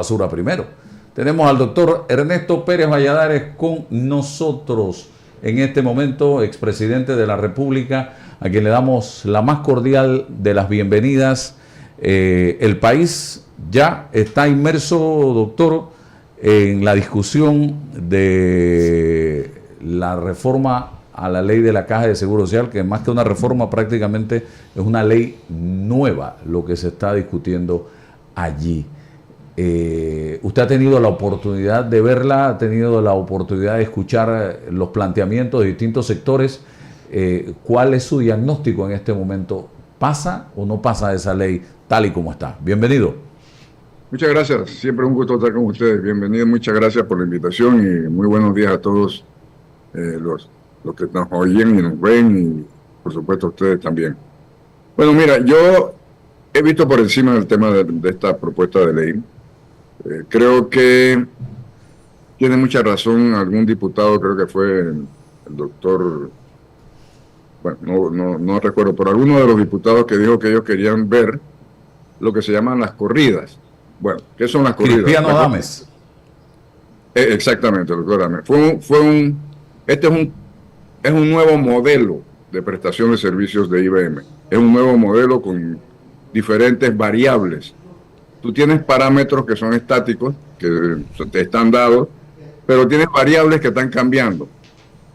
basura primero. Tenemos al doctor Ernesto Pérez Valladares con nosotros en este momento, expresidente de la República, a quien le damos la más cordial de las bienvenidas. El país ya está inmerso, doctor, en la discusión de la reforma a la ley de la Caja de Seguro Social, que más que una reforma prácticamente es una ley nueva lo que se está discutiendo allí. Usted ha tenido la oportunidad de verla, ha tenido la oportunidad de escuchar los planteamientos de distintos sectores. ¿Cuál es su diagnóstico en este momento? ¿Pasa o no pasa esa ley tal y como está? Bienvenido. Muchas gracias, siempre un gusto estar con ustedes. Bienvenido, muchas gracias por la invitación y muy buenos días a todos los que nos oyen y nos ven y por supuesto a ustedes también. Bueno, mira, yo he visto por encima del tema de esta propuesta de ley. Creo que tiene mucha razón algún diputado, creo que fue el doctor, bueno, no recuerdo, pero alguno de los diputados que dijo que ellos querían ver lo que se llaman las corridas. Bueno, ¿qué son las corridas? Cristiano Adames. Exactamente, doctor Adames. Este es un nuevo modelo de prestación de servicios de IBM. Es un nuevo modelo con diferentes variables. Tú tienes parámetros que son estáticos, que te están dados, pero tienes variables que están cambiando.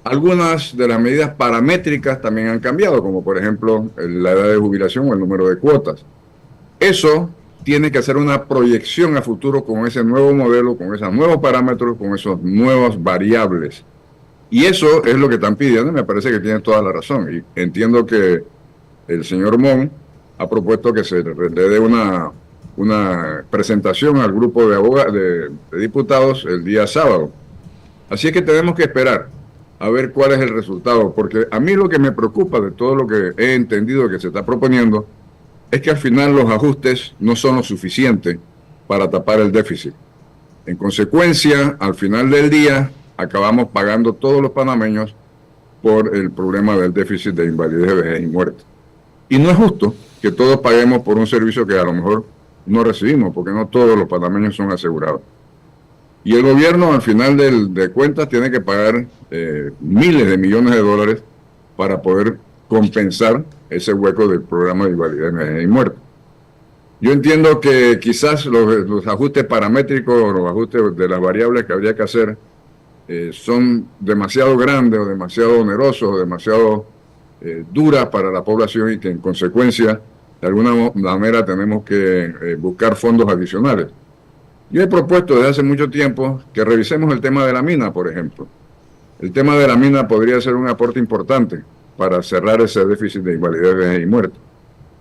Algunas de las medidas paramétricas también han cambiado, como por ejemplo la edad de jubilación o el número de cuotas. Eso tiene que hacer una proyección a futuro con ese nuevo modelo, con esos nuevos parámetros, con esas nuevas variables. Y eso es lo que están pidiendo y me parece que tiene toda la razón. Y entiendo que el señor Mon ha propuesto que se le dé una presentación al grupo de diputados el día sábado. Así es que tenemos que esperar a ver cuál es el resultado, porque a mí lo que me preocupa de todo lo que he entendido que se está proponiendo es que al final los ajustes no son lo suficiente para tapar el déficit. En consecuencia, al final del día, acabamos pagando todos los panameños por el problema del déficit de invalidez, vejez y muerte. Y no es justo que todos paguemos por un servicio que a lo mejor no recibimos, porque no todos los panameños son asegurados. Y el gobierno, al final de cuentas, tiene que pagar miles de millones de dólares para poder compensar ese hueco del programa de invalidez, vejez y muerte. Yo entiendo que quizás los ajustes paramétricos o los ajustes de las variables que habría que hacer son demasiado grandes o demasiado onerosos o demasiado duras para la población y que en consecuencia de alguna manera tenemos que buscar fondos adicionales. Yo he propuesto desde hace mucho tiempo que revisemos el tema de la mina, por ejemplo. El tema de la mina podría ser un aporte importante para cerrar ese déficit de invalidez, vejez y muerte.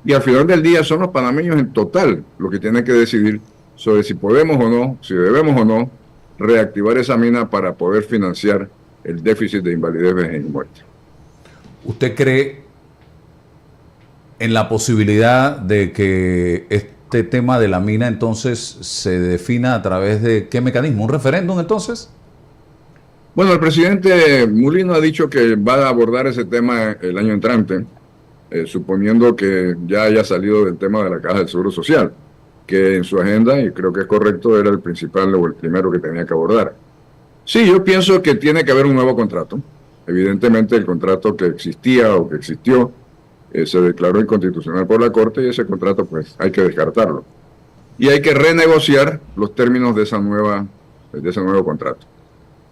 Y al final del día son los panameños en total los que tienen que decidir sobre si podemos o no, si debemos o no reactivar esa mina para poder financiar el déficit de invalidez, vejez y muerte. ¿Usted cree en la posibilidad de que este tema de la mina entonces se defina a través de qué mecanismo? ¿Un referéndum entonces? Bueno, el presidente Mulino ha dicho que va a abordar ese tema el año entrante, suponiendo que ya haya salido del tema de la Caja del Seguro Social, que en su agenda, y creo que es correcto, era el principal o el primero que tenía que abordar. Sí, yo pienso que tiene que haber un nuevo contrato. Evidentemente el contrato que existía o que existió se declaró inconstitucional por la Corte y ese contrato pues hay que descartarlo. Y hay que renegociar los términos de ese nuevo contrato.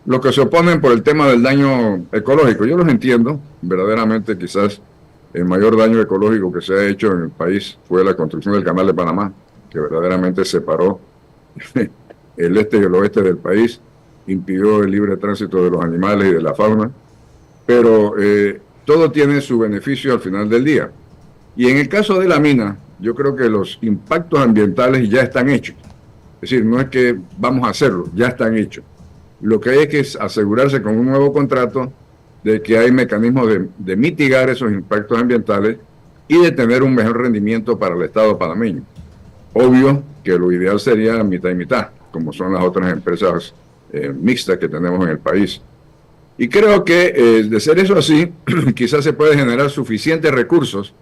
Los que se oponen por el tema del daño ecológico, yo los entiendo, verdaderamente quizás el mayor daño ecológico que se ha hecho en el país fue la construcción del Canal de Panamá, que verdaderamente separó el este y el oeste del país, impidió el libre tránsito de los animales y de la fauna, pero todo tiene su beneficio al final del día. Y en el caso de la mina, yo creo que los impactos ambientales ya están hechos. Es decir, no es que vamos a hacerlo, ya están hechos. Lo que hay es que asegurarse con un nuevo contrato de que hay mecanismos de mitigar esos impactos ambientales y de tener un mejor rendimiento para el Estado panameño. Obvio que lo ideal sería mitad y mitad, como son las otras empresas mixtas que tenemos en el país. Y creo que de ser eso así, quizás se puede generar suficientes recursos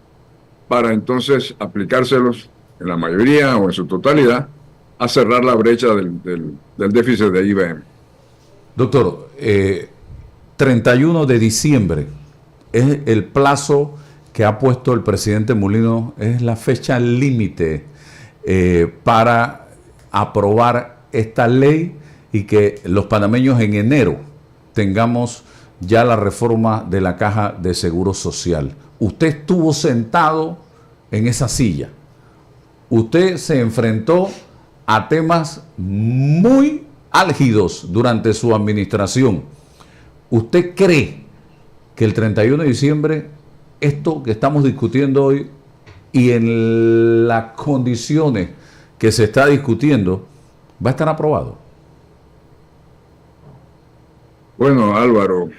para entonces aplicárselos en la mayoría o en su totalidad a cerrar la brecha del déficit de IBM. Doctor, 31 de diciembre es el plazo que ha puesto el presidente Mulino, es la fecha límite para aprobar esta ley y que los panameños en enero tengamos ya la reforma de la Caja de Seguro Social. Usted estuvo sentado en esa silla. Usted se enfrentó a temas muy álgidos durante su administración. ¿Usted cree que el 31 de diciembre esto que estamos discutiendo hoy y en las condiciones que se está discutiendo va a estar aprobado? Bueno, Álvaro,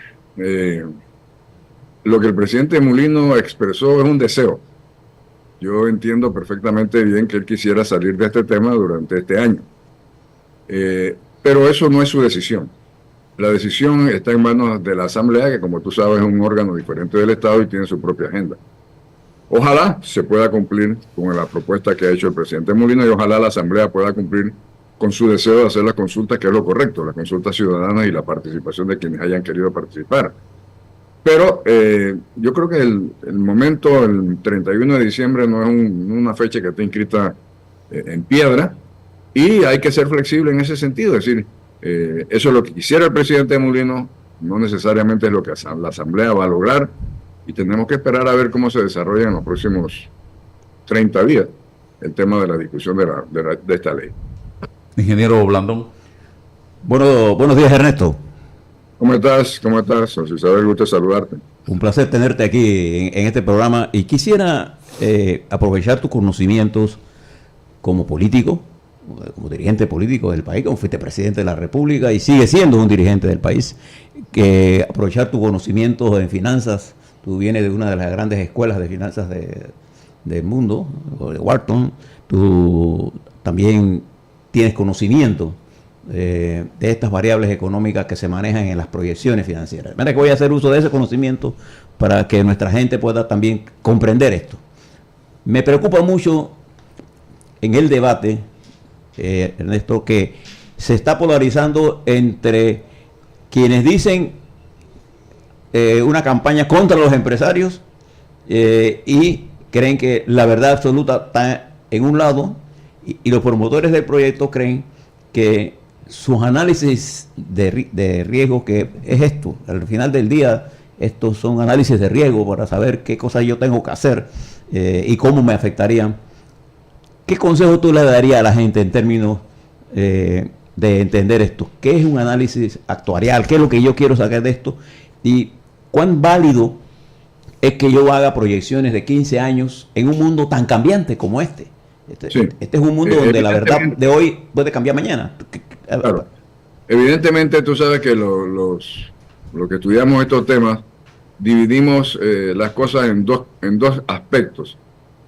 lo que el presidente Mulino expresó es un deseo. Yo entiendo perfectamente bien que él quisiera salir de este tema durante este año. Pero eso no es su decisión. La decisión está en manos de la Asamblea, que como tú sabes es un órgano diferente del Estado y tiene su propia agenda. Ojalá se pueda cumplir con la propuesta que ha hecho el presidente Mulino y ojalá la Asamblea pueda cumplir con su deseo de hacer las consultas, que es lo correcto, las consultas ciudadanas y la participación de quienes hayan querido participar. Pero yo creo que el momento, el 31 de diciembre, no es una fecha que esté inscrita en piedra y hay que ser flexible en ese sentido. Es decir, eso es lo que quisiera el presidente Mulino, no necesariamente es lo que la Asamblea va a lograr y tenemos que esperar a ver cómo se desarrolla en los próximos 30 días el tema de la discusión de esta ley. Ingeniero Blandón. Buenos días, Ernesto. ¿Cómo estás? ¿Cómo estás? José Isabel, gusto saludarte. Un placer tenerte aquí en este programa y quisiera aprovechar tus conocimientos como político, como dirigente político del país, como fuiste presidente de la República y sigue siendo un dirigente del país, que aprovechar tus conocimientos en finanzas. Tú vienes de una de las grandes escuelas de finanzas del mundo, de Wharton. Tú también tienes conocimiento de estas variables económicas que se manejan en las proyecciones financieras. De manera que voy a hacer uso de ese conocimiento para que nuestra gente pueda también comprender esto. Me preocupa mucho en el debate, Ernesto, que se está polarizando entre quienes dicen una campaña contra los empresarios y creen que la verdad absoluta está en un lado y los promotores del proyecto creen que sus análisis de riesgo, que es esto, al final del día, estos son análisis de riesgo para saber qué cosas yo tengo que hacer y cómo me afectarían. ¿Qué consejo tú le darías a la gente en términos de entender esto? ¿Qué es un análisis actuarial? ¿Qué es lo que yo quiero sacar de esto? ¿Y cuán válido es que yo haga proyecciones de 15 años en un mundo tan cambiante como este? Sí. Este es un mundo donde la verdad de hoy puede cambiar mañana. Claro. Evidentemente tú sabes que lo que estudiamos estos temas dividimos las cosas en dos aspectos.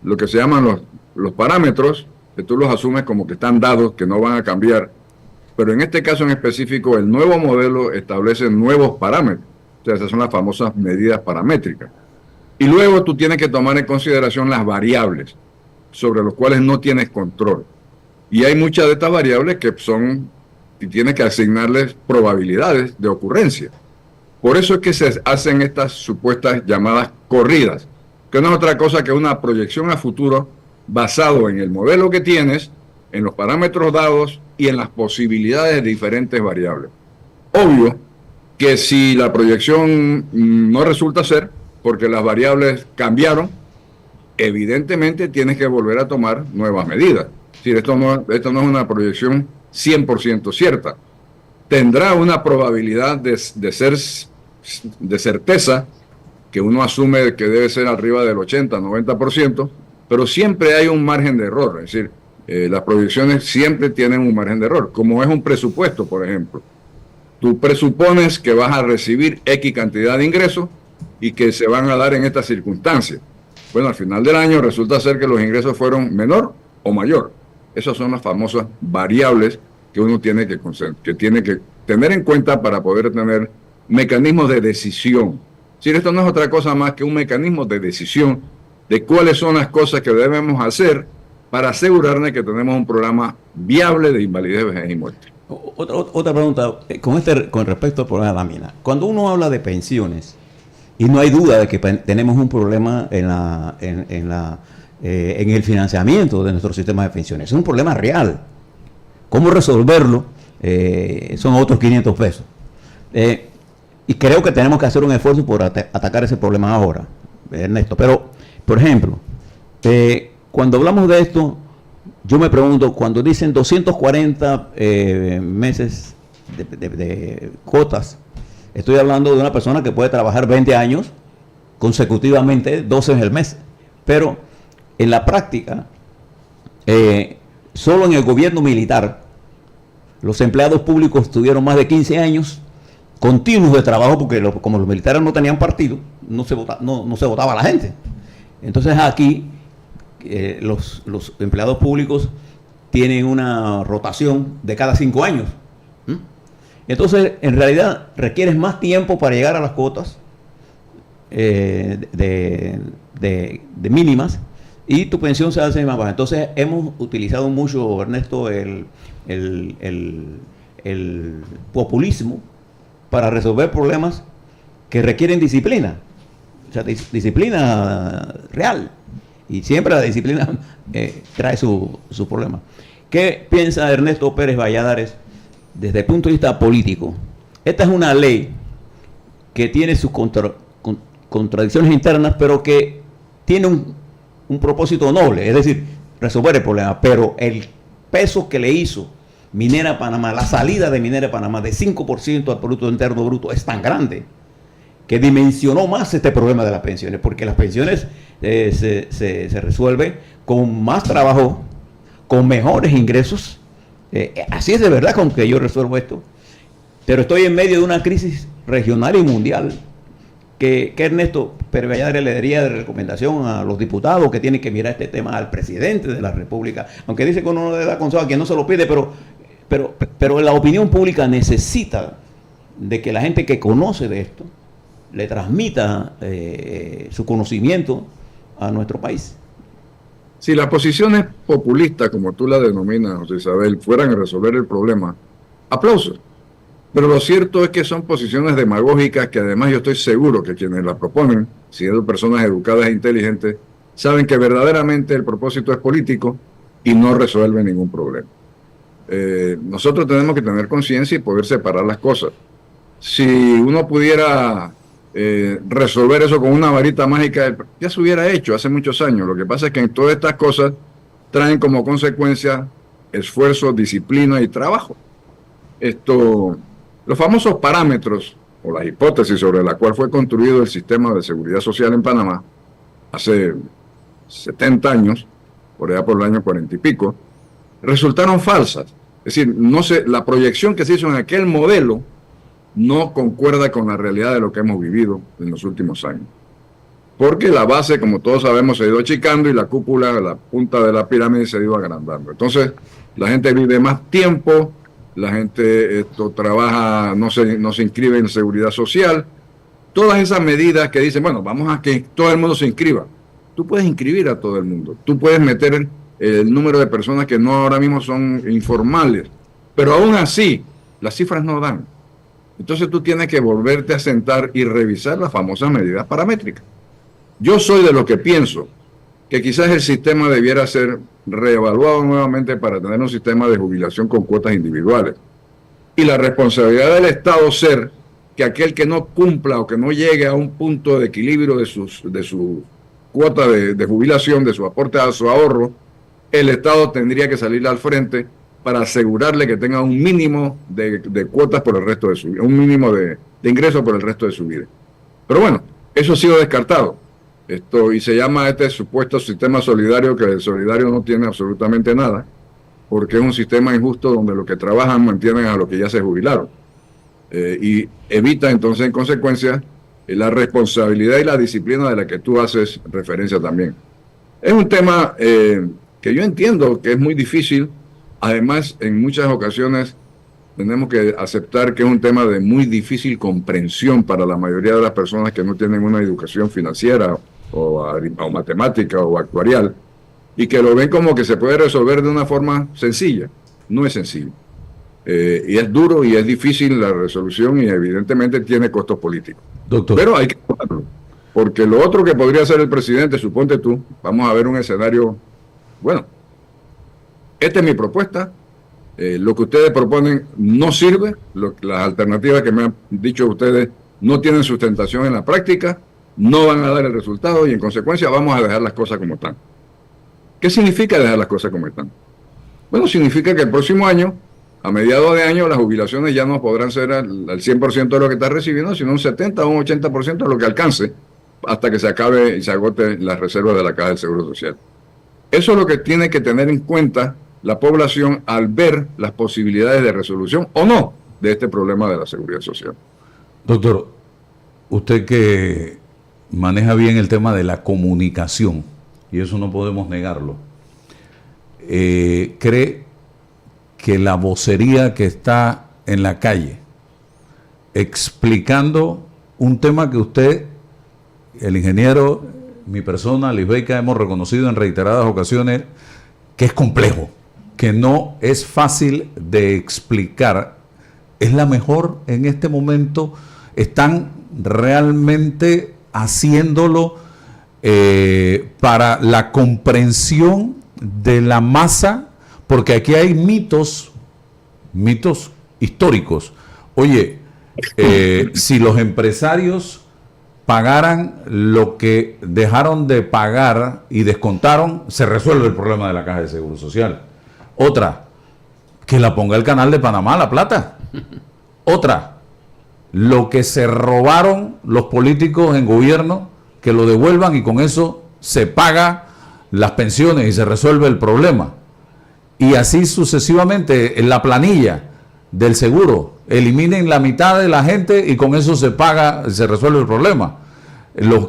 Lo que se llaman los parámetros, que tú los asumes como que están dados, que no van a cambiar. Pero en este caso en específico, el nuevo modelo establece nuevos parámetros. O sea, esas son las famosas medidas paramétricas. Y luego tú tienes que tomar en consideración las variables sobre los cuales no tienes control. Y hay muchas de estas variables que y tienes que asignarles probabilidades de ocurrencia. Por eso es que se hacen estas supuestas llamadas corridas, que no es otra cosa que una proyección a futuro basado en el modelo que tienes, en los parámetros dados y en las posibilidades de diferentes variables. Obvio que si la proyección no resulta ser, porque las variables cambiaron, evidentemente tienes que volver a tomar nuevas medidas. Es decir, esto no es una proyección 100% cierta. Tendrá una probabilidad de certeza que uno asume que debe ser arriba del 80-90%, pero siempre hay un margen de error. Es decir, las proyecciones siempre tienen un margen de error, como es un presupuesto, por ejemplo. Tú presupones que vas a recibir X cantidad de ingresos y que se van a dar en estas circunstancias. Bueno, al final del año resulta ser que los ingresos fueron menor o mayor. Esas son las famosas variables que uno tiene que tener en cuenta para poder tener mecanismos de decisión. Es decir, esto no es otra cosa más que un mecanismo de decisión de cuáles son las cosas que debemos hacer para asegurarnos que tenemos un programa viable de invalidez, vejez y muerte. Otra pregunta, con respecto al problema de la mina. Cuando uno habla de pensiones, y no hay duda de que tenemos un problema en el financiamiento de nuestro sistema de pensiones, es un problema real. ¿Cómo resolverlo? Son otros 500 pesos. Y creo que tenemos que hacer un esfuerzo por atacar ese problema ahora, Ernesto. Pero, por ejemplo, cuando hablamos de esto, yo me pregunto, cuando dicen 240 meses de cuotas, estoy hablando de una persona que puede trabajar 20 años consecutivamente, 12 en el mes. Pero en la práctica, solo en el gobierno militar, los empleados públicos tuvieron más de 15 años continuos de trabajo, porque como los militares no tenían partido, no se votaba a la gente. Entonces aquí los empleados públicos tienen una rotación de cada 5 años. Entonces, en realidad, requieres más tiempo para llegar a las cuotas de mínimas, y tu pensión se hace más baja. Entonces, hemos utilizado mucho, Ernesto, el populismo para resolver problemas que requieren disciplina. O sea, disciplina real. Y siempre la disciplina trae su problema. ¿Qué piensa Ernesto Pérez Valladares desde el punto de vista político? Esta es una ley que tiene sus contradicciones internas, pero que tiene un propósito noble, es decir, resolver el problema. Pero el peso que le hizo Minera Panamá, la salida de Minera Panamá de 5% al Producto Interno Bruto es tan grande que dimensionó más este problema de las pensiones, porque las pensiones se resuelve con más trabajo, con mejores ingresos. Así es de verdad con que yo resuelvo esto. Pero estoy en medio de una crisis regional y mundial. ¿Qué Ernesto Pérez Valladares le daría de recomendación a los diputados que tienen que mirar este tema, al presidente de la República? Aunque dice que uno no le da consejo a quien no se lo pide, pero la opinión pública necesita de que la gente que conoce de esto le transmita su conocimiento a nuestro país. Si las posiciones populistas, como tú la denominas, José Isabel, fueran a resolver el problema, aplausos. Pero lo cierto es que son posiciones demagógicas que además yo estoy seguro que quienes las proponen, siendo personas educadas e inteligentes, saben que verdaderamente el propósito es político y no resuelve ningún problema. Nosotros tenemos que tener conciencia y poder separar las cosas. Si uno pudiera resolver eso con una varita mágica, ya se hubiera hecho hace muchos años. Lo que pasa es que en todas estas cosas traen como consecuencia esfuerzo, disciplina y trabajo. Los famosos parámetros o las hipótesis sobre la cual fue construido el sistema de seguridad social en Panamá hace 70 años, por allá por el año 40 y pico, resultaron falsas. Es decir, la proyección que se hizo en aquel modelo no concuerda con la realidad de lo que hemos vivido en los últimos años. Porque la base, como todos sabemos, se ha ido achicando y la cúpula, la punta de la pirámide se ha ido agrandando. Entonces, la gente vive más tiempo, la gente trabaja, no se inscribe en seguridad social. Todas esas medidas que dicen, bueno, vamos a que todo el mundo se inscriba. Tú puedes inscribir a todo el mundo. Tú puedes meter el número de personas que no ahora mismo son informales. Pero aún así, las cifras no dan. Entonces tú tienes que volverte a sentar y revisar las famosas medidas paramétricas. Yo soy de lo que pienso que quizás el sistema debiera ser reevaluado nuevamente para tener un sistema de jubilación con cuotas individuales. Y la responsabilidad del Estado ser que aquel que no cumpla o que no llegue a un punto de equilibrio de su cuota de jubilación, de su aporte a su ahorro, el Estado tendría que salir al frente para asegurarle que tenga un mínimo de cuotas por el resto de su vida, un mínimo de ingresos por el resto de su vida. Pero bueno, eso ha sido descartado. Y se llama este supuesto sistema solidario, que el solidario no tiene absolutamente nada, porque es un sistema injusto donde los que trabajan mantienen a los que ya se jubilaron. Y evita entonces, en consecuencia, la responsabilidad y la disciplina de la que tú haces referencia también. Es un tema que yo entiendo que es muy difícil. Además, en muchas ocasiones tenemos que aceptar que es un tema de muy difícil comprensión para la mayoría de las personas que no tienen una educación financiera o matemática o actuarial. y que lo ven como que se puede resolver de una forma sencilla. No es sencillo. Y es duro y es difícil la resolución y evidentemente tiene costos políticos. Doctor. Pero hay que tomarlo. Porque lo otro que podría hacer el presidente, suponte tú, vamos a ver un escenario, bueno, esta es mi propuesta, lo que ustedes proponen no sirve, las alternativas que me han dicho ustedes no tienen sustentación en la práctica, no van a dar el resultado y en consecuencia vamos a dejar las cosas como están. ¿Qué significa dejar las cosas como están? Bueno, significa que el próximo año, a mediados de año, las jubilaciones ya no podrán ser al 100% de lo que está recibiendo, sino un 70 o un 80% de lo que alcance hasta que se acabe y se agote las reservas de la Caja del Seguro Social. Eso es lo que tiene que tener en cuenta la población al ver las posibilidades de resolución o no de este problema de la seguridad social. Doctor, usted que maneja bien el tema de la comunicación, y eso no podemos negarlo, ¿cree que la vocería que está en la calle explicando un tema que usted, el ingeniero, mi persona, Luis Veiga, hemos reconocido en reiteradas ocasiones que es complejo, que no es fácil de explicar, es la mejor en este momento? ¿Están realmente haciéndolo para la comprensión de la masa? Porque aquí hay mitos históricos. Oye, si los empresarios pagaran lo que dejaron de pagar y descontaron, se resuelve el problema de la Caja de Seguro Social. Otra, que la ponga el Canal de Panamá la plata. Otra, lo que se robaron los políticos en gobierno, que lo devuelvan y con eso se paga las pensiones y se resuelve el problema. Y así sucesivamente en la planilla del seguro, eliminen la mitad de la gente y con eso se paga, se resuelve el problema.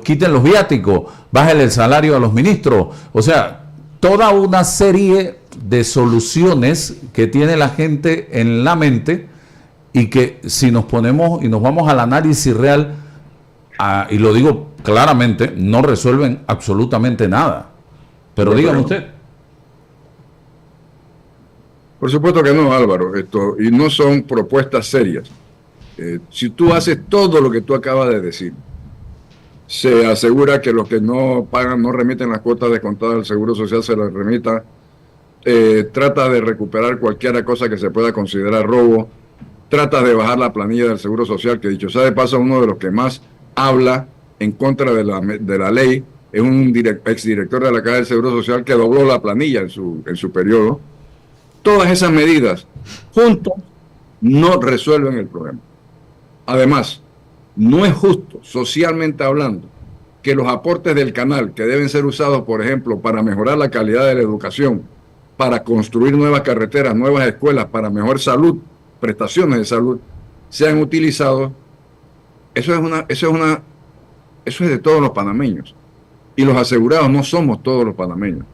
Quiten los viáticos, bajen el salario a los ministros. O sea, toda una serie de soluciones que tiene la gente en la mente y que si nos ponemos y nos vamos al análisis real, y lo digo claramente, no resuelven absolutamente nada. Pero dígame usted. Por supuesto que no, Álvaro, y no son propuestas serias. Si tú haces todo lo que tú acabas de decir, se asegura que los que no pagan, no remiten las cuotas descontadas del Seguro Social, se las remita, trata de recuperar cualquier cosa que se pueda considerar robo, trata de bajar la planilla del Seguro Social, que dicho sea de paso, uno de los que más habla en contra de la ley es un exdirector de la Caja del Seguro Social que dobló la planilla en su periodo. Todas esas medidas juntos no resuelven el problema. Además, no es justo, socialmente hablando, que los aportes del canal, que deben ser usados, por ejemplo, para mejorar la calidad de la educación, para construir nuevas carreteras, nuevas escuelas, para mejor salud, prestaciones de salud, sean utilizados. Eso es de todos los panameños. Y los asegurados no somos todos los panameños.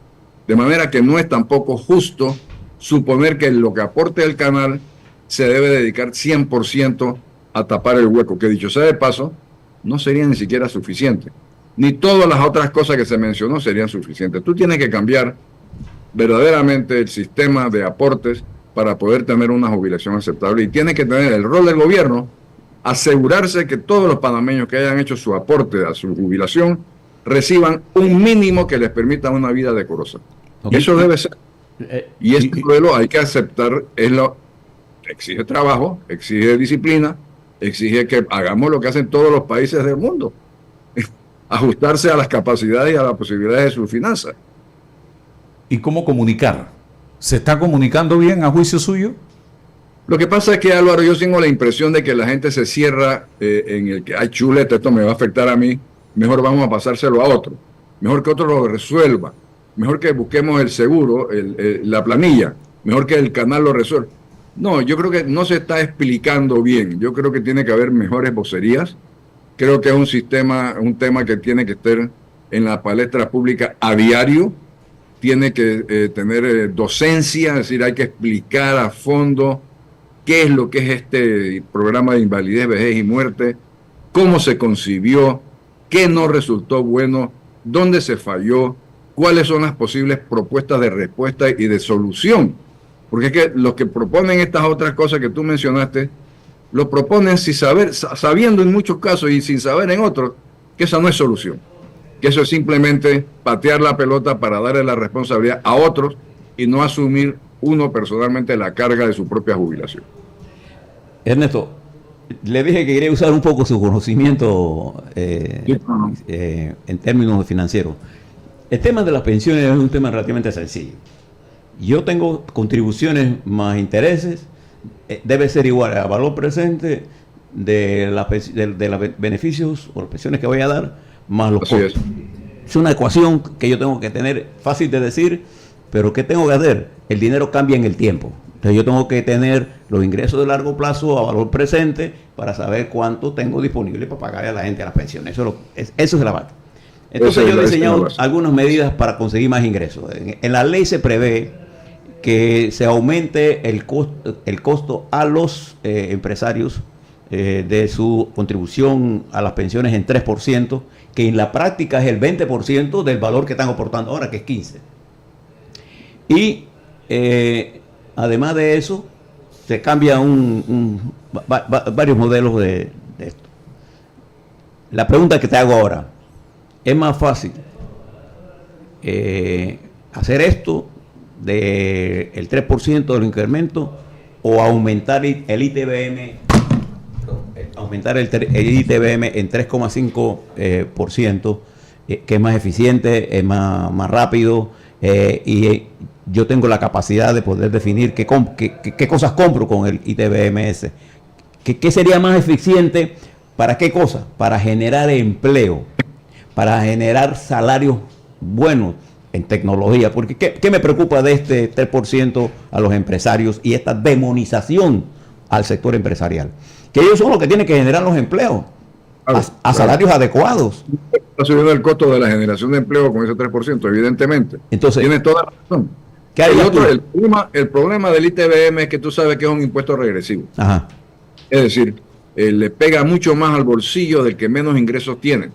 De manera que no es tampoco justo suponer que lo que aporte el canal se debe dedicar 100% a tapar el hueco, que dicho sea de paso, no sería ni siquiera suficiente. Ni todas las otras cosas que se mencionó serían suficientes. Tú tienes que cambiar verdaderamente el sistema de aportes para poder tener una jubilación aceptable y tienes que tener el rol del gobierno, asegurarse que todos los panameños que hayan hecho su aporte a su jubilación reciban un mínimo que les permita una vida decorosa. Okay. Eso debe ser. Y este modelo hay que aceptar, exige trabajo, exige disciplina, exige que hagamos lo que hacen todos los países del mundo, ajustarse a las capacidades y a las posibilidades de sus finanzas. ¿Y cómo comunicar? ¿Se está comunicando bien a juicio suyo? Lo que pasa es que, Álvaro, yo tengo la impresión de que la gente se cierra en el que hay chuleta, esto me va a afectar a mí, mejor vamos a pasárselo a otro, mejor que otro lo resuelva, mejor que busquemos el seguro, la planilla, mejor que el canal lo resuelva. No, yo creo que no se está explicando bien. Yo creo que tiene que haber mejores vocerías. Creo que es un tema que tiene que estar en la palestra pública a diario. Tiene que tener docencia, es decir, hay que explicar a fondo qué es lo que es este programa de invalidez, vejez y muerte, cómo se concibió, qué no resultó bueno, dónde se falló, cuáles son las posibles propuestas de respuesta y de solución. Porque es que los que proponen estas otras cosas que tú mencionaste, lo proponen sin saber, sabiendo en muchos casos y sin saber en otros, que esa no es solución. Que eso es simplemente patear la pelota para darle la responsabilidad a otros y no asumir uno personalmente la carga de su propia jubilación. Ernesto, le dije que quería usar un poco su conocimiento en términos financieros. El tema de las pensiones es un tema relativamente sencillo. Yo tengo contribuciones más intereses, debe ser igual a valor presente de los beneficios o las pensiones que voy a dar, más los costos. Es una ecuación que yo tengo que tener fácil de decir, pero ¿qué tengo que hacer? El dinero cambia en el tiempo. Entonces yo tengo que tener los ingresos de largo plazo a valor presente para saber cuánto tengo disponible para pagarle a la gente a las pensiones. Eso es la base. Entonces yo he diseñado algunas medidas para conseguir más ingresos. En la ley se prevé que se aumente el costo a los empresarios de su contribución a las pensiones en 3%, que en la práctica es el 20% del valor que están aportando ahora, que es 15%. Y además de eso, se cambia varios modelos de esto. La pregunta que te hago ahora, ¿es más fácil hacer esto del 3% del incremento o aumentar el ITBM en 3,5%, que es más eficiente, es más rápido, y yo tengo la capacidad de poder definir qué cosas compro con el ITBMS? ¿Qué sería más eficiente? ¿Para qué cosa? Para generar empleo, para generar salarios buenos en tecnología. Porque ¿qué me preocupa de este 3% a los empresarios y esta demonización al sector empresarial? Que ellos son los que tienen que generar los empleos a salarios adecuados. Está subiendo el costo de la generación de empleo con ese 3%, evidentemente. Entonces, tienes toda la razón. El problema del ITBM es que tú sabes que es un impuesto regresivo. Ajá. Es decir, le pega mucho más al bolsillo del que menos ingresos tiene.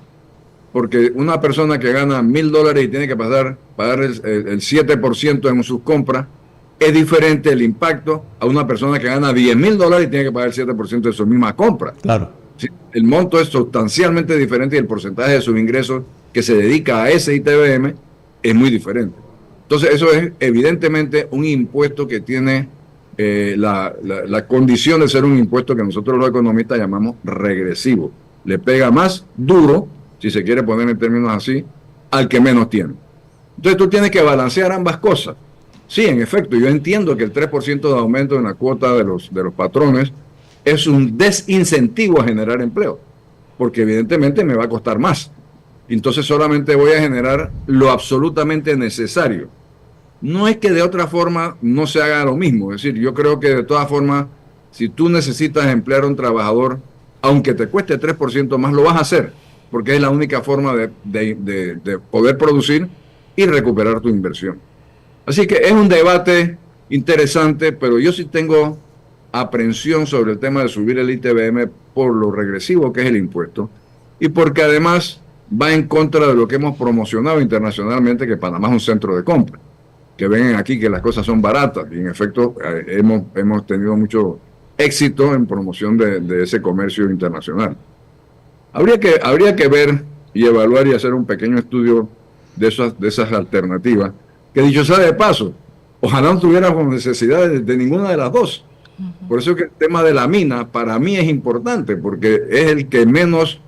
Porque una persona que gana $1,000 y tiene que pagar el 7% en sus compras, es diferente el impacto a una persona que gana $10,000 y tiene que pagar el 7% de sus mismas compras. Claro. Sí, el monto es sustancialmente diferente y el porcentaje de sus ingresos que se dedica a ese ITBM es muy diferente. Entonces, eso es evidentemente un impuesto que tiene la condición de ser un impuesto que nosotros los economistas llamamos regresivo. Le pega más duro, si se quiere poner en términos así, al que menos tiene. Entonces, tú tienes que balancear ambas cosas. Sí, en efecto, yo entiendo que el 3% de aumento en la cuota de los patrones es un desincentivo a generar empleo, porque evidentemente me va a costar más. Entonces solamente voy a generar lo absolutamente necesario. No es que de otra forma no se haga lo mismo. Es decir, yo creo que de todas formas, si tú necesitas emplear a un trabajador, aunque te cueste 3% más, lo vas a hacer, porque es la única forma de poder producir y recuperar tu inversión. Así que es un debate interesante, pero yo sí tengo aprensión sobre el tema de subir el ITBM por lo regresivo que es el impuesto y porque además va en contra de lo que hemos promocionado internacionalmente, que Panamá es un centro de compra, que ven aquí que las cosas son baratas y en efecto hemos tenido mucho éxito en promoción de ese comercio internacional. Habría que ver y evaluar y hacer un pequeño estudio de esas alternativas, que dicho sea de paso, ojalá no tuviéramos necesidad de ninguna de las dos. Por eso que el tema de la mina para mí es importante, porque es el que menos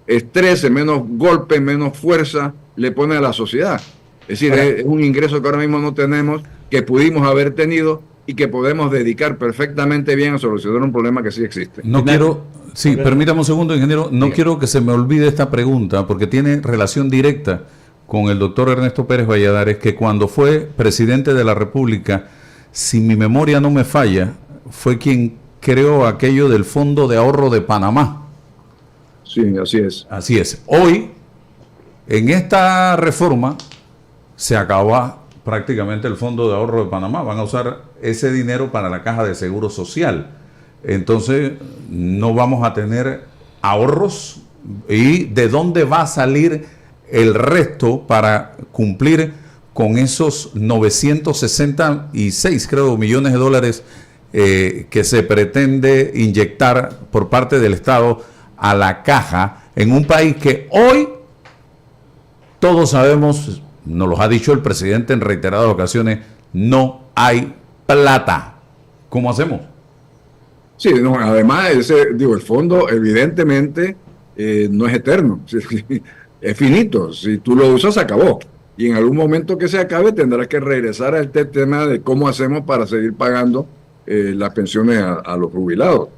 estrés, menos golpe, menos fuerza le pone a la sociedad. Es decir, es un ingreso que ahora mismo no tenemos, que pudimos haber tenido y que podemos dedicar perfectamente bien a solucionar un problema que sí existe. Permítame un segundo, ingeniero, quiero que se me olvide esta pregunta, porque tiene relación directa con el doctor Ernesto Pérez Valladares, que cuando fue presidente de la República, si mi memoria no me falla, fue quien creó aquello del Fondo de Ahorro de Panamá. Sí, así es. Así es. Hoy, en esta reforma, se acaba prácticamente el Fondo de Ahorro de Panamá. Van a usar ese dinero para la Caja de Seguro Social. Entonces, no vamos a tener ahorros. ¿Y de dónde va a salir el resto para cumplir con esos 966, creo, millones de dólares que se pretende inyectar por parte del Estado a la caja en un país que hoy todos sabemos, nos lo ha dicho el presidente en reiteradas ocasiones, no hay plata. ¿Cómo hacemos? Sí, no, además, el fondo evidentemente no es eterno, es finito. Si tú lo usas, se acabó. Y en algún momento que se acabe, tendrás que regresar a este tema de cómo hacemos para seguir pagando las pensiones a los jubilados.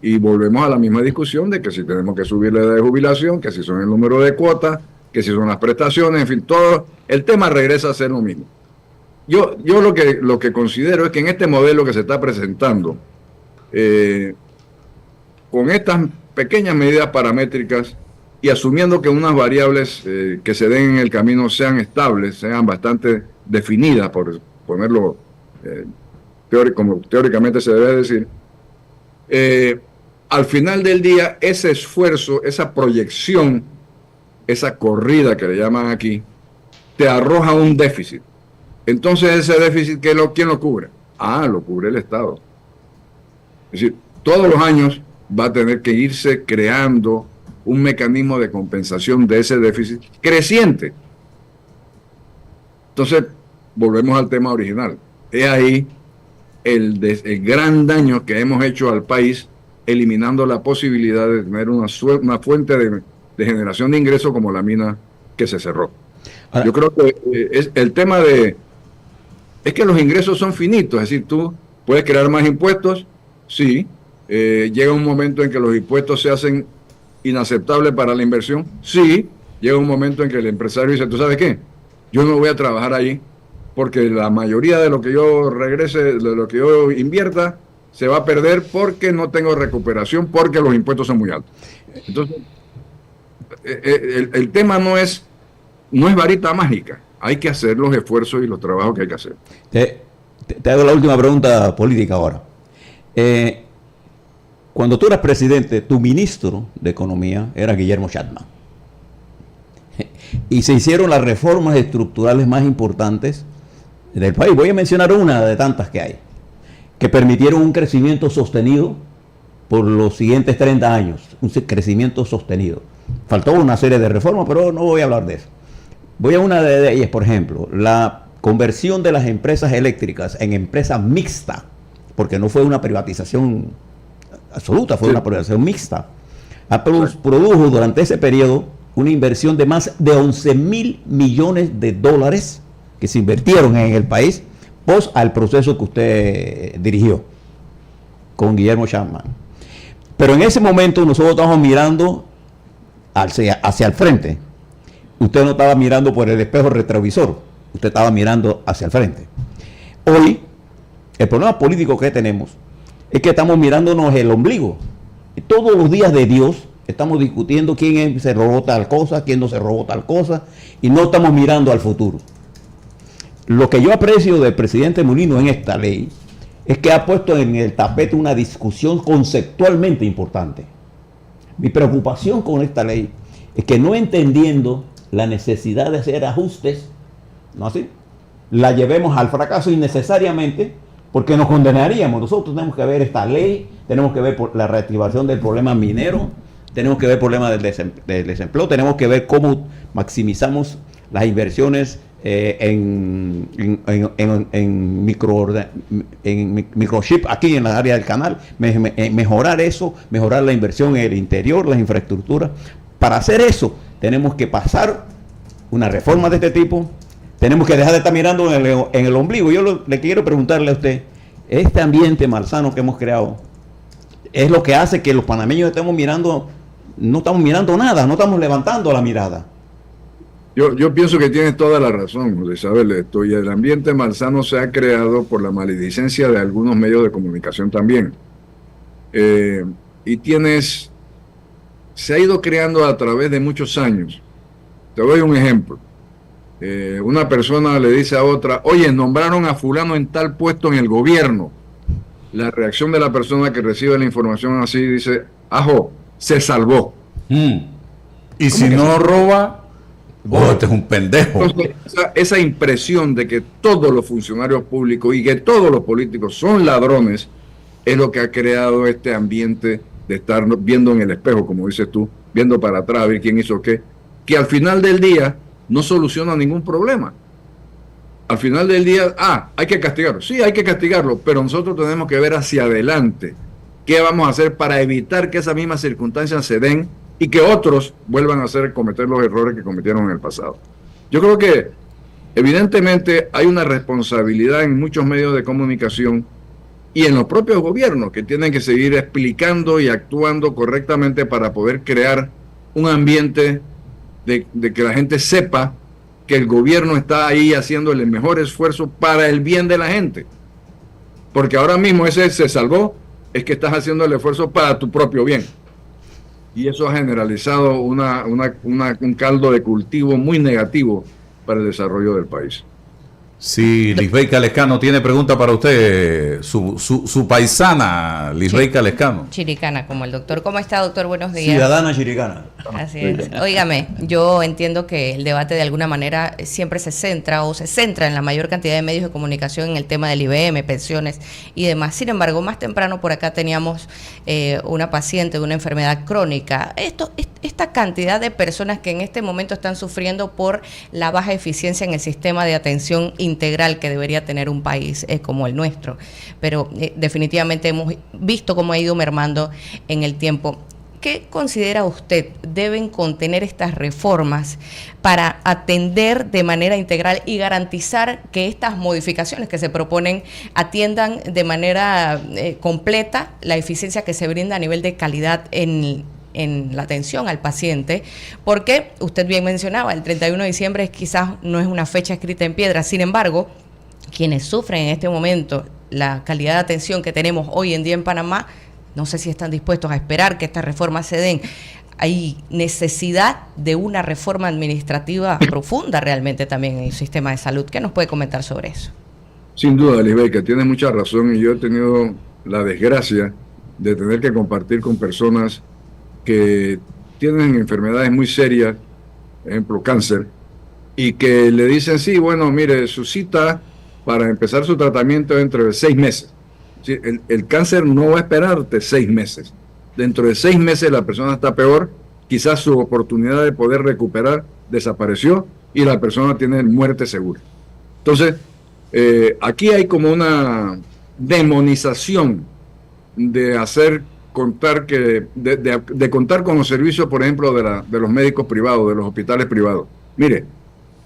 Y volvemos a la misma discusión de que si tenemos que subir la edad de jubilación, que si son el número de cuotas, que si son las prestaciones, en fin, todo el tema regresa a ser lo mismo. Yo lo que considero es que en este modelo que se está presentando, con estas pequeñas medidas paramétricas y asumiendo que unas variables que se den en el camino sean estables, sean bastante definidas, por ponerlo como teóricamente se debe decir, al final del día ese esfuerzo, esa proyección, esa corrida que le llaman aquí, te arroja un déficit. Entonces ese déficit, ¿quién lo cubre? Lo cubre el Estado. Es decir, todos los años va a tener que irse creando un mecanismo de compensación de ese déficit creciente. Entonces, volvemos al tema original. Es ahí el gran daño que hemos hecho al país, eliminando la posibilidad de tener una fuente de generación de ingresos como la mina que se cerró. Ahora, yo creo que es el tema es que los ingresos son finitos, es decir, tú puedes crear más impuestos, sí, llega un momento en que los impuestos se hacen inaceptables para la inversión, sí, llega un momento en que el empresario dice, ¿tú sabes qué? Yo no voy a trabajar allí porque la mayoría de lo que yo regrese, de lo que yo invierta, se va a perder porque no tengo recuperación, porque los impuestos son muy altos. Entonces, el tema no es varita mágica. Hay que hacer los esfuerzos y los trabajos que hay que hacer. Te hago la última pregunta política ahora. Cuando tú eras presidente, tu ministro de Economía era Guillermo Chapman. Y se hicieron las reformas estructurales más importantes del país. Voy a mencionar una de tantas que hay, que permitieron un crecimiento sostenido por los siguientes 30 años. Un crecimiento sostenido. Faltó una serie de reformas, pero no voy a hablar de eso. Voy a una de ellas, por ejemplo, la conversión de las empresas eléctricas en empresa mixta, porque no fue una privatización absoluta, fue una privatización mixta. Produjo durante ese periodo una inversión de más de 11.000 millones de dólares que se invirtieron en el país pos al proceso que usted dirigió con Guillermo Chapman. Pero en ese momento nosotros estábamos mirando hacia el frente. Usted no estaba mirando por el espejo retrovisor, usted estaba mirando hacia el frente. Hoy, el problema político que tenemos es que estamos mirándonos el ombligo. Y todos los días de Dios estamos discutiendo quién se robó tal cosa, quién no se robó tal cosa, y no estamos mirando al futuro. Lo que yo aprecio del presidente Mulino en esta ley es que ha puesto en el tapete una discusión conceptualmente importante. Mi preocupación con esta ley es que no entendiendo la necesidad de hacer ajustes, ¿no así?, la llevemos al fracaso innecesariamente, porque nos condenaríamos. Nosotros tenemos que ver esta ley, tenemos que ver la reactivación del problema minero, tenemos que ver el problema del desempleo, tenemos que ver cómo maximizamos las inversiones en microchip aquí en la área del canal, mejorar eso, mejorar la inversión en el interior, las infraestructuras. Para hacer eso tenemos que pasar una reforma de este tipo, tenemos que dejar de estar mirando en el ombligo. Yo le quiero preguntarle a usted, este ambiente malsano que hemos creado es lo que hace que los panameños estemos mirando, no estamos mirando nada, no estamos levantando la mirada. Yo pienso que tienes toda la razón, José Isabel. Y el ambiente malsano se ha creado por la maledicencia de algunos medios de comunicación también. Se ha ido creando a través de muchos años. Te doy un ejemplo. Una persona le dice a otra, oye, nombraron a fulano en tal puesto en el gobierno. La reacción de la persona que recibe la información así dice, ajo, se salvó. Y si no roba, Este es un pendejo. Entonces, esa impresión de que todos los funcionarios públicos y que todos los políticos son ladrones es lo que ha creado este ambiente de estar viendo en el espejo, como dices tú, viendo para atrás a ver quién hizo qué, que al final del día no soluciona ningún problema. Al final del día, hay que castigarlo. Sí, hay que castigarlo, pero nosotros tenemos que ver hacia adelante qué vamos a hacer para evitar que esas mismas circunstancias se den y que otros vuelvan a cometer los errores que cometieron en el pasado. Yo creo que evidentemente hay una responsabilidad en muchos medios de comunicación y en los propios gobiernos que tienen que seguir explicando y actuando correctamente para poder crear un ambiente de que la gente sepa que el gobierno está ahí haciendo el mejor esfuerzo para el bien de la gente. Porque ahora mismo ese se salvó, es que estás haciendo el esfuerzo para tu propio bien. Y eso ha generalizado un caldo de cultivo muy negativo para el desarrollo del país. Sí, Lisbeth Lescano tiene pregunta para usted, su paisana, Lisbeth Lescano. Chiricana, como el doctor. ¿Cómo está, doctor? Buenos días. Ciudadana chiricana. Así es. Óigame, yo entiendo que el debate de alguna manera siempre se centra en la mayor cantidad de medios de comunicación en el tema del IBM, pensiones y demás. Sin embargo, más temprano por acá teníamos una paciente de una enfermedad crónica. Esta cantidad de personas que en este momento están sufriendo por la baja eficiencia en el sistema de atención integral que debería tener un país como el nuestro. Pero definitivamente hemos visto cómo ha ido mermando en el tiempo. ¿Qué considera usted deben contener estas reformas para atender de manera integral y garantizar que estas modificaciones que se proponen atiendan de manera completa la eficiencia que se brinda a nivel de calidad en la atención al paciente? Porque usted bien mencionaba, el 31 de diciembre quizás no es una fecha escrita en piedra. Sin embargo, quienes sufren en este momento la calidad de atención que tenemos hoy en día en Panamá, no sé si están dispuestos a esperar que estas reformas se den. Hay necesidad de una reforma administrativa profunda realmente también en el sistema de salud. ¿Qué nos puede comentar sobre eso? Sin duda, Lisbeca, tienes mucha razón y yo he tenido la desgracia de tener que compartir con personas que tienen enfermedades muy serias, por ejemplo cáncer, y que le dicen, sí, bueno, mire, su cita para empezar su tratamiento dentro de 6 meses. Sí, el cáncer no va a esperarte 6 meses. Dentro de 6 meses la persona está peor, quizás su oportunidad de poder recuperar desapareció y la persona tiene muerte segura. Entonces, aquí hay como una demonización de contar con los servicios, por ejemplo, de los médicos privados, de los hospitales privados. Mire,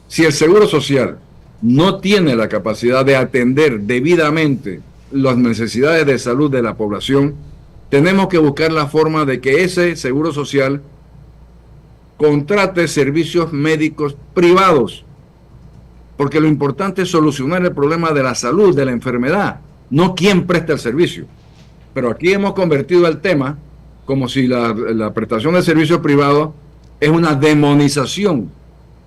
si el Seguro Social no tiene la capacidad de atender debidamente las necesidades de salud de la población, tenemos que buscar la forma de que ese Seguro Social contrate servicios médicos privados, porque lo importante es solucionar el problema de la salud, de la enfermedad, no quién presta el servicio. Pero aquí hemos convertido el tema como si la prestación de servicios privados es una demonización.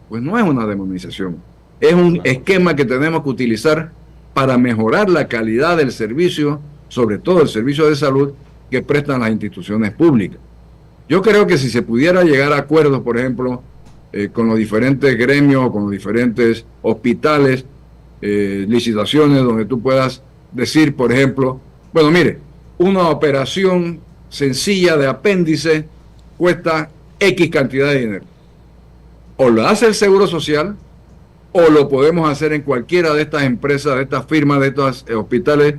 Pues no es una demonización, es un esquema que tenemos que utilizar para mejorar la calidad del servicio, sobre todo el servicio de salud que prestan las instituciones públicas. Yo creo que si se pudiera llegar a acuerdos, por ejemplo, con los diferentes gremios, con los diferentes hospitales, licitaciones donde tú puedas decir, por ejemplo, bueno, mire, una operación sencilla de apéndice cuesta X cantidad de dinero. O lo hace el Seguro Social, o lo podemos hacer en cualquiera de estas empresas, de estas firmas, de estos hospitales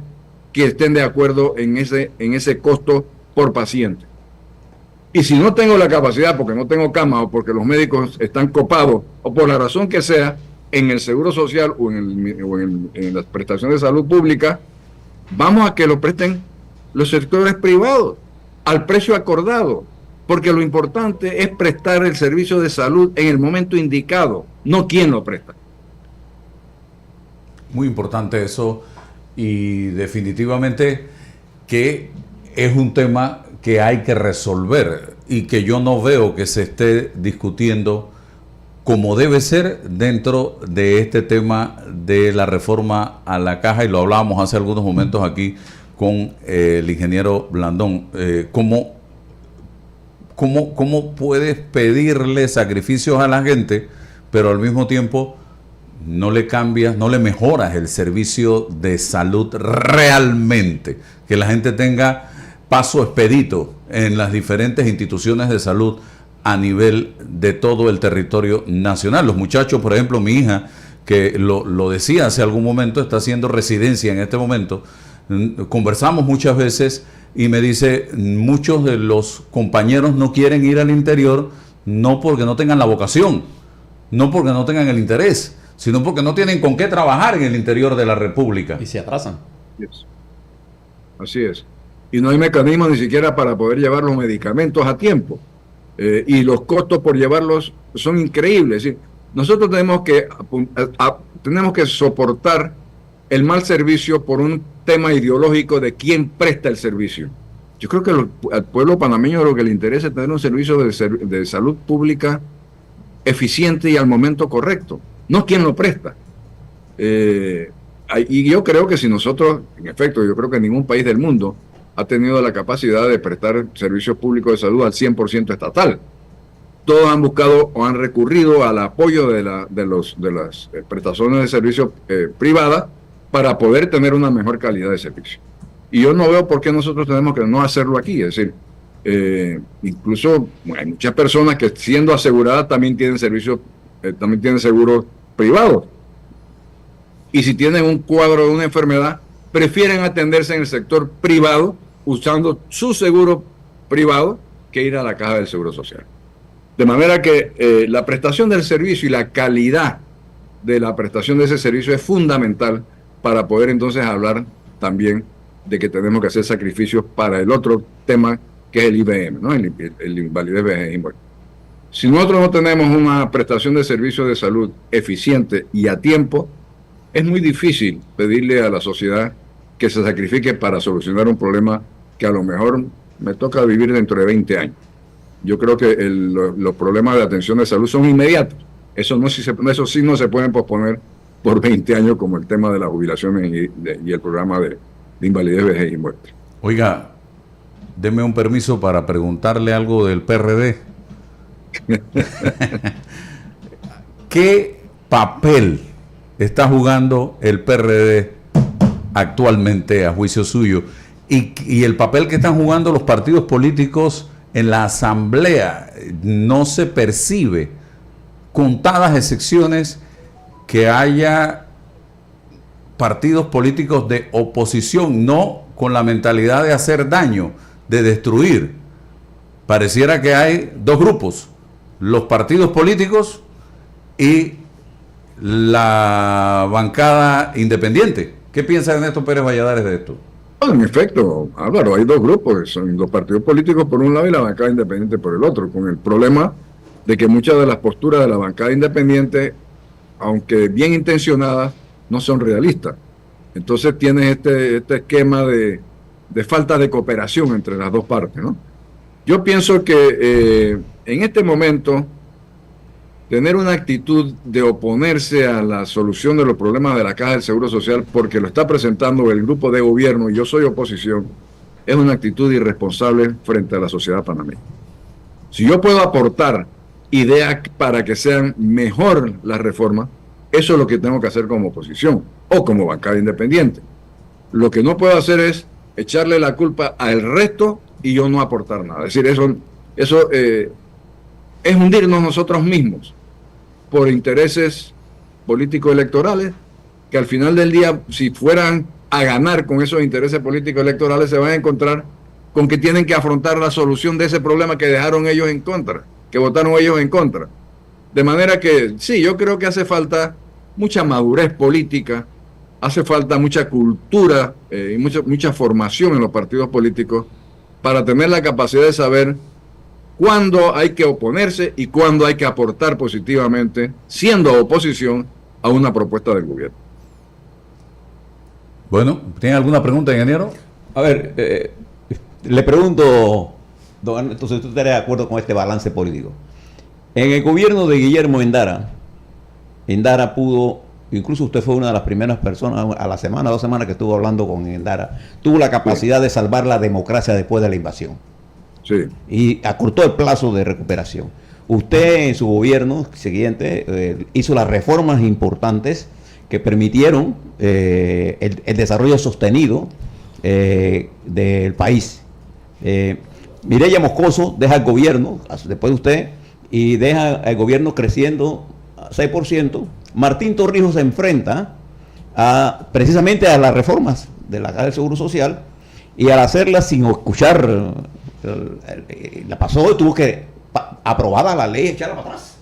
que estén de acuerdo en ese costo por paciente. Y si no tengo la capacidad, porque no tengo cama o porque los médicos están copados, o por la razón que sea, en el Seguro Social o en las prestaciones de salud pública, vamos a que lo presten los sectores privados al precio acordado, porque lo importante es prestar el servicio de salud en el momento indicado, no quién lo presta. Muy importante eso, y definitivamente que es un tema que hay que resolver y que yo no veo que se esté discutiendo como debe ser dentro de este tema de la reforma a la caja, y lo hablábamos hace algunos momentos aquí con el ingeniero Blandón. ¿Cómo puedes pedirle sacrificios a la gente pero al mismo tiempo no le cambias, no le mejoras el servicio de salud realmente, que la gente tenga paso expedito en las diferentes instituciones de salud a nivel de todo el territorio nacional. Los muchachos, por ejemplo, mi hija, que lo decía hace algún momento, está haciendo residencia en este momento, conversamos muchas veces y me dice, muchos de los compañeros no quieren ir al interior, no porque no tengan la vocación, no porque no tengan el interés, sino porque no tienen con qué trabajar en el interior de la República. Y se atrasan. Yes. Así es. Y no hay mecanismo ni siquiera para poder llevar los medicamentos a tiempo. Y los costos por llevarlos son increíbles. ¿Sí? Nosotros tenemos que soportar el mal servicio por un tema ideológico de quién presta el servicio. Yo creo que al pueblo panameño lo que le interesa es tener un servicio de salud pública eficiente y al momento correcto, no quién lo presta. Y yo creo que si nosotros, en efecto, yo creo que ningún país del mundo ha tenido la capacidad de prestar servicios públicos de salud al 100% estatal. Todos han buscado o han recurrido al apoyo de las prestaciones de servicios privadas para poder tener una mejor calidad de servicio. Y yo no veo por qué nosotros tenemos que no hacerlo aquí. Es decir, incluso hay muchas personas que siendo aseguradas también tienen servicios, también tienen seguros privados. Y si tienen un cuadro de una enfermedad, prefieren atenderse en el sector privado usando su seguro privado que ir a la caja del Seguro Social. De manera que la prestación del servicio y la calidad de la prestación de ese servicio es fundamental para poder entonces hablar también de que tenemos que hacer sacrificios para el otro tema que es el IVM, ¿no? el invalidez, vejez y muerte. Si nosotros no tenemos una prestación de servicios de salud eficiente y a tiempo, es muy difícil pedirle a la sociedad que se sacrifique para solucionar un problema que a lo mejor me toca vivir dentro de 20 años. Yo creo que los problemas de atención de salud son inmediatos. Eso sí no se pueden posponer por 20 años como el tema de las jubilaciones y el programa de invalidez, vejez y muerte. Oiga, deme un permiso para preguntarle algo del PRD. ¿Qué papel está jugando el PRD actualmente a juicio suyo? Y el papel que están jugando los partidos políticos en la asamblea. No se percibe, contadas excepciones, que haya partidos políticos de oposición, no con la mentalidad de hacer daño, de destruir. Pareciera que hay dos grupos, los partidos políticos y la bancada independiente. ¿Qué piensa Ernesto Pérez Valladares de esto? En efecto, Álvaro, hay dos grupos, son los partidos políticos por un lado y la bancada independiente por el otro, con el problema de que muchas de las posturas de la bancada independiente, aunque bien intencionadas, no son realistas. Entonces tienes este esquema de falta de cooperación entre las dos partes, ¿no? Yo pienso que en este momento tener una actitud de oponerse a la solución de los problemas de la Caja del Seguro Social porque lo está presentando el grupo de gobierno y yo soy oposición, es una actitud irresponsable frente a la sociedad panameña. Si yo puedo aportar ideas para que sean mejor las reformas, eso es lo que tengo que hacer como oposición o como bancada independiente. Lo que no puedo hacer es echarle la culpa al resto y yo no aportar nada. Es decir, eso es hundirnos nosotros mismos por intereses políticos electorales, que al final del día, si fueran a ganar con esos intereses políticos electorales, se van a encontrar con que tienen que afrontar la solución de ese problema que dejaron ellos en contra, que votaron ellos en contra. De manera que sí, yo creo que hace falta mucha madurez política, hace falta mucha cultura y mucha formación en los partidos políticos para tener la capacidad de saber cuándo hay que oponerse y cuándo hay que aportar positivamente, siendo oposición, a una propuesta del gobierno. Bueno, ¿tiene alguna pregunta, ingeniero? A ver, le pregunto, don, entonces tú estarías de acuerdo con este balance político. En el gobierno de Guillermo Endara pudo, incluso usted fue una de las primeras personas a la semana, 2 semanas que estuvo hablando con Endara, tuvo la capacidad de salvar la democracia después de la invasión. Sí. Y acortó el plazo de recuperación. Usted en su gobierno siguiente hizo las reformas importantes que permitieron el desarrollo sostenido del país. Mireya Moscoso deja el gobierno, después de usted, y deja el gobierno creciendo a 6%. Martín Torrijos se enfrenta precisamente a las reformas de la Caja del Seguro Social, y al hacerlas sin escuchar, la pasó y tuvo que, aprobada la ley, echarla para atrás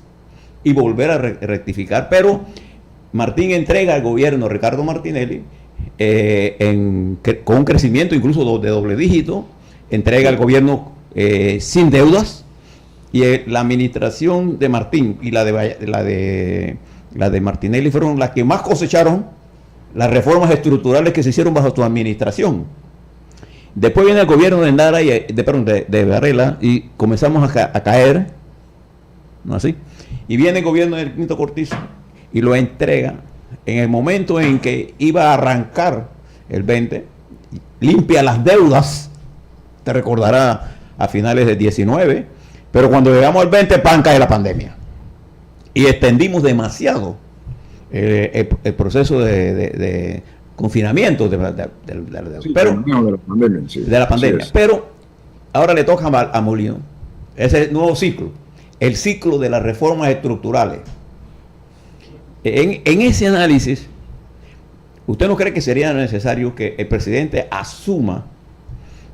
y volver a rectificar. Pero Martín entrega al gobierno, Ricardo Martinelli, con un crecimiento incluso de doble dígito, entrega al gobierno sin deudas, y la administración de Martín y la de Martinelli fueron las que más cosecharon las reformas estructurales que se hicieron bajo su administración. Después viene el gobierno de Nara de Varela, y comenzamos a caer, ¿no así? Y viene el gobierno del Quinto Cortizo y lo entrega en el momento en que iba a arrancar el 20, limpia las deudas, te recordará, a finales del 19, pero cuando llegamos al 20, ¡pam!, cae la pandemia. Y extendimos demasiado el proceso de confinamiento de la pandemia. Pero ahora le toca a Molino ese nuevo ciclo, el ciclo de las reformas estructurales. En ese análisis, ¿usted no cree que sería necesario que el presidente asuma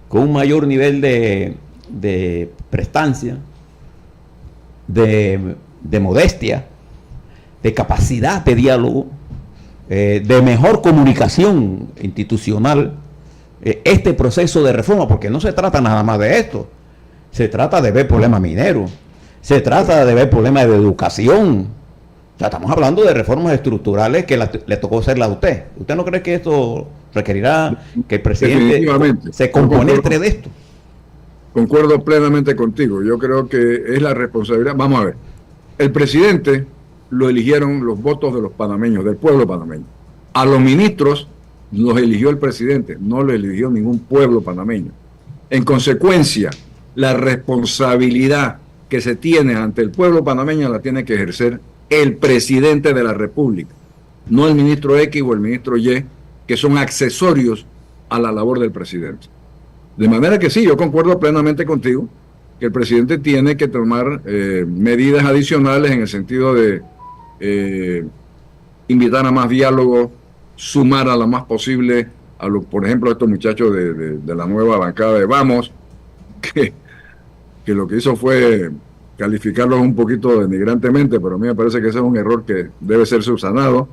con un mayor nivel de prestancia, de modestia, de capacidad de diálogo, de mejor comunicación institucional, este proceso de reforma? Porque no se trata nada más de esto, se trata de ver problemas mineros, se trata de ver problemas de educación. O sea, estamos hablando de reformas estructurales que le tocó hacerla a usted. ¿Usted no cree que esto requerirá que el presidente se compenetre de esto? Concuerdo plenamente contigo. Yo creo que es la responsabilidad. Vamos a ver. El presidente lo eligieron los votos de los panameños, del pueblo panameño. A los ministros los eligió el presidente, no lo eligió ningún pueblo panameño. En consecuencia, la responsabilidad que se tiene ante el pueblo panameño la tiene que ejercer el presidente de la República, no el ministro X o el ministro Y, que son accesorios a la labor del presidente. De manera que sí, yo concuerdo plenamente contigo que el presidente tiene que tomar medidas adicionales en el sentido de invitar a más diálogo, sumar a lo más posible por ejemplo, a estos muchachos de la nueva bancada de Vamos, que lo que hizo fue calificarlos un poquito denigrantemente, pero a mí me parece que ese es un error que debe ser subsanado.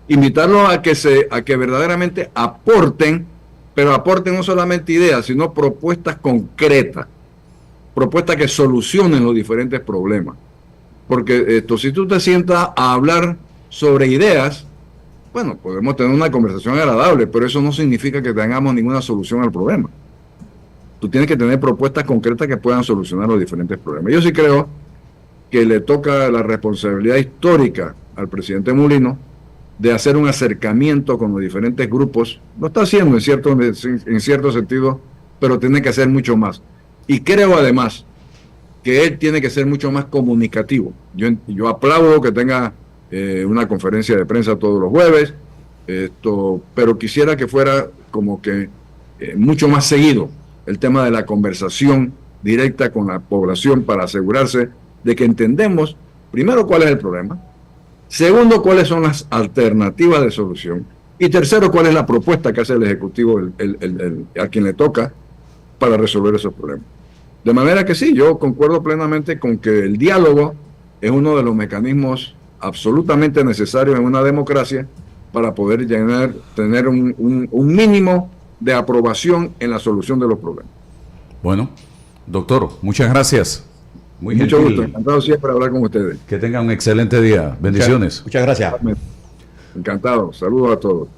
Invitarlos a que verdaderamente aporten, pero aporten no solamente ideas, sino propuestas concretas, propuestas que solucionen los diferentes problemas. Porque si tú te sientas a hablar sobre ideas, bueno, podemos tener una conversación agradable, pero eso no significa que tengamos ninguna solución al problema. Tú tienes que tener propuestas concretas que puedan solucionar los diferentes problemas. Yo sí creo que le toca la responsabilidad histórica al presidente Molino de hacer un acercamiento con los diferentes grupos. Lo está haciendo en cierto sentido, pero tiene que hacer mucho más. Y creo además que él tiene que ser mucho más comunicativo. Yo aplaudo que tenga una conferencia de prensa todos los jueves, pero quisiera que fuera como que mucho más seguido el tema de la conversación directa con la población para asegurarse de que entendemos, primero, cuál es el problema, segundo, cuáles son las alternativas de solución, y tercero, cuál es la propuesta que hace el Ejecutivo a quien le toca para resolver esos problemas. De manera que sí, yo concuerdo plenamente con que el diálogo es uno de los mecanismos absolutamente necesarios en una democracia para poder tener un mínimo de aprobación en la solución de los problemas. Bueno, doctor, muchas gracias. Mucho gusto, encantado siempre de hablar con ustedes. Que tengan un excelente día. Bendiciones. Muchas gracias. Encantado, saludos a todos.